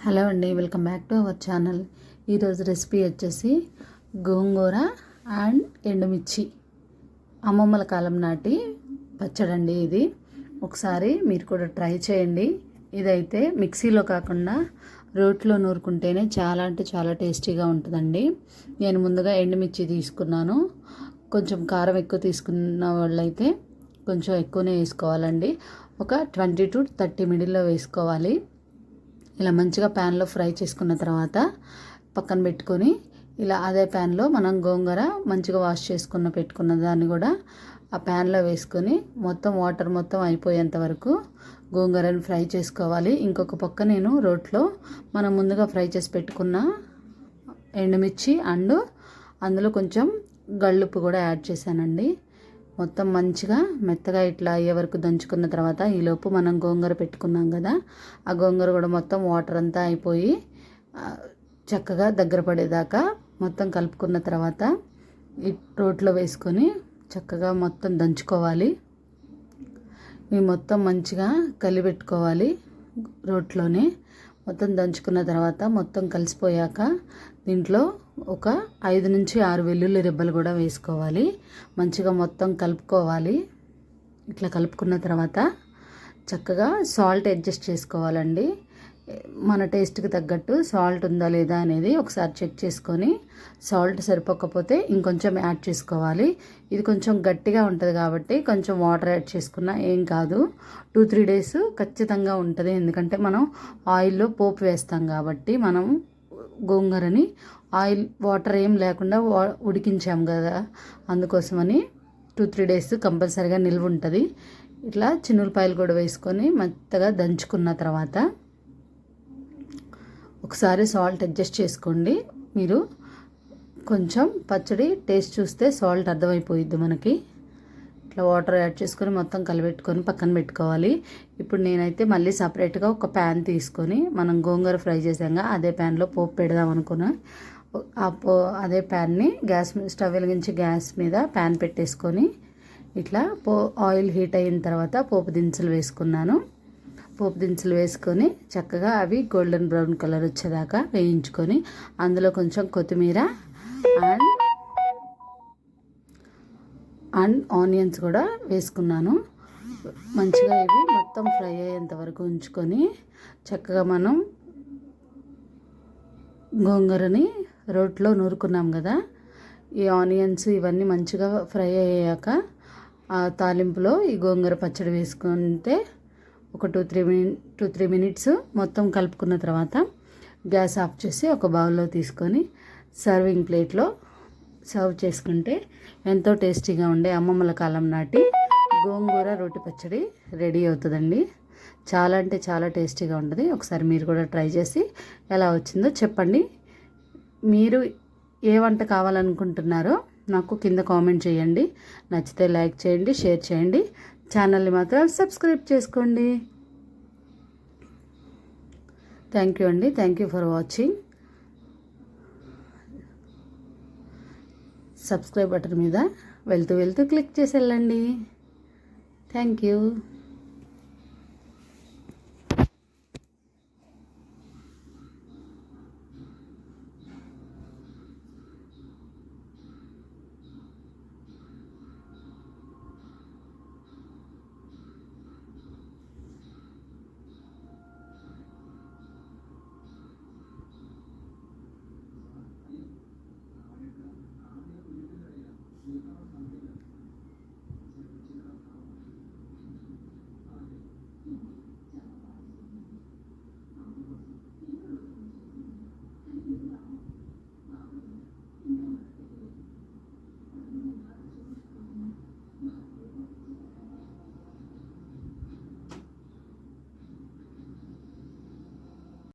Hello అండి, welcome back to our channel. ఈరోజు recipe వచ్చేసి గోంగూర అండ్ ఎండుమిర్చి అమ్మమ్మల కాలం నాటి పచ్చడి అండి. ఇది ఒకసారి మీరు కూడా ట్రై చేయండి. ఇదైతే మిక్సీలో కాకుండా రోట్లో నూరుకుంటేనే చాలా అంటే చాలా టేస్టీగా ఉంటుందండి. నేను ముందుగా ఎండుమిర్చి తీసుకున్నాను. కొంచెం కారం ఎక్కువ తీసుకున్న వాళ్ళైతే కొంచెం ఎక్కువనే వేసుకోవాలండి. ఒక 20 to 30 మిడిల్లో వేసుకోవాలి. ఇలా మంచిగా ప్యాన్లో ఫ్రై చేసుకున్న తర్వాత పక్కన పెట్టుకొని, ఇలా అదే ప్యాన్లో మనం గోంగూర మంచిగా వాష్ చేసుకున్న పెట్టుకున్న దాన్ని కూడా ఆ ప్యాన్లో వేసుకొని మొత్తం వాటర్ మొత్తం అయిపోయేంత వరకు గోంగూరని ఫ్రై చేసుకోవాలి. ఇంకొక పక్క నేను రోట్లో మనం ముందుగా ఫ్రై చేసి పెట్టుకున్న ఎండుమిర్చి అండ్ అందులో కొంచెం గళ్ళుప్పు కూడా యాడ్ చేశానండి. మొత్తం మంచిగా మెత్తగా ఇట్లా అయ్యే వరకు దంచుకున్న తర్వాత ఈలోపు మనం గోంగూర పెట్టుకున్నాం కదా, ఆ గోంగూర కూడా మొత్తం వాటర్ అంతా అయిపోయి చక్కగా దగ్గర పడేదాకా మొత్తం కలుపుకున్న తర్వాత ఈ రోట్లో వేసుకొని చక్కగా మొత్తం దంచుకోవాలి. ఇవి మొత్తం మంచిగా కలిపెట్టుకోవాలి. రోట్లోనే మొత్తం దంచుకున్న తర్వాత మొత్తం కలిసిపోయాక దీంట్లో ఒక 5 నుంచి 6 వెల్లుల్లి రెబ్బలు కూడా వేసుకోవాలి. మంచిగా మొత్తం కలుపుకోవాలి. ఇట్లా కలుపుకున్న తర్వాత చక్కగా సాల్ట్ అడ్జస్ట్ చేసుకోవాలండి. మన టేస్ట్కి తగ్గట్టు సాల్ట్ ఉందా లేదా అనేది ఒకసారి చెక్ చేసుకొని, సాల్ట్ సరిపోకపోతే ఇంకొంచెం యాడ్ చేసుకోవాలి. ఇది కొంచెం గట్టిగా ఉంటుంది కాబట్టి కొంచెం వాటర్ యాడ్ చేసుకున్నా ఏం కాదు. 2-3 డేస్ ఖచ్చితంగా ఉంటుంది. ఎందుకంటే మనం ఆయిల్లో పోపు వేస్తాం కాబట్టి, మనం గోంగూరని ఆయిల్ వాటర్ ఏం లేకుండా ఉడికించాం కదా, అందుకోసమని 2-3 డేస్ కంపల్సరీగా నిల్వ ఉంటుంది. ఇట్లా చిన్నులపాయలు కూడా వేసుకొని మెత్తగా దంచుకున్న తర్వాత ఒకసారి సాల్ట్ అడ్జస్ట్ చేసుకోండి. మీరు కొంచెం పచ్చడి టేస్ట్ చూస్తే సాల్ట్ అర్థమైపోయిద్ది మనకి. ఇట్లా వాటర్ యాడ్ చేసుకొని మొత్తం కలిపెట్టుకొని పక్కన పెట్టుకోవాలి. ఇప్పుడు నేనైతే మళ్ళీ సపరేట్గా ఒక ప్యాన్ తీసుకొని, మనం గోంగూర ఫ్రై చేసాక అదే ప్యాన్లో పోపు పెడదాం అనుకున్నా. అదే ప్యాన్ని స్టవ్ వెలిగించి గ్యాస్ మీద ప్యాన్ పెట్టేసుకొని ఇట్లా ఆయిల్ హీట్ అయిన తర్వాత పోపు దినుసులు వేసుకున్నాను. పోపు దినుసులు వేసుకొని చక్కగా అవి గోల్డెన్ బ్రౌన్ కలర్ వచ్చేదాకా వేయించుకొని అందులో కొంచెం కొత్తిమీర అండ్ ఆనియన్స్ కూడా వేసుకున్నాను. మంచిగా ఇవి మొత్తం ఫ్రై అయ్యేంత వరకు ఉంచుకొని చక్కగా మనం గోంగూరని రోట్లో నూరుకున్నాం కదా, ఈ ఆనియన్స్ ఇవన్నీ మంచిగా ఫ్రై అయ్యాక ఆ తాలింపులో ఈ గోంగూర పచ్చడి వేసుకుంటే ఒక 2-3 మినిట్స్ మొత్తం కలుపుకున్న తర్వాత గ్యాస్ ఆఫ్ చేసి ఒక బౌల్లో తీసుకొని సర్వింగ్ ప్లేట్లో సర్వ్ చేసుకుంటే ఎంతో టేస్టీగా ఉండే అమ్మమ్మల కాలం నాటి గోంగూర రోటి పచ్చడి రెడీ అవుతుందండి. చాలా అంటే చాలా టేస్టీగా ఉంటుంది. ఒకసారి మీరు కూడా ట్రై చేసి ఎలా వచ్చిందో చెప్పండి. మీరు ఏ వంట కావాలనుకుంటున్నారో నాకు కింద కామెంట్ చేయండి. నచ్చితే లైక్ చేయండి, షేర్ చేయండి. ఛానల్ని మాత్రం సబ్స్క్రైబ్ చేసుకోండి. థ్యాంక్ యూ అండి. Thank you for watching. Subscribe button మీద వెళ్తూ క్లిక్ చేసి వెళ్ళండి. Thank you.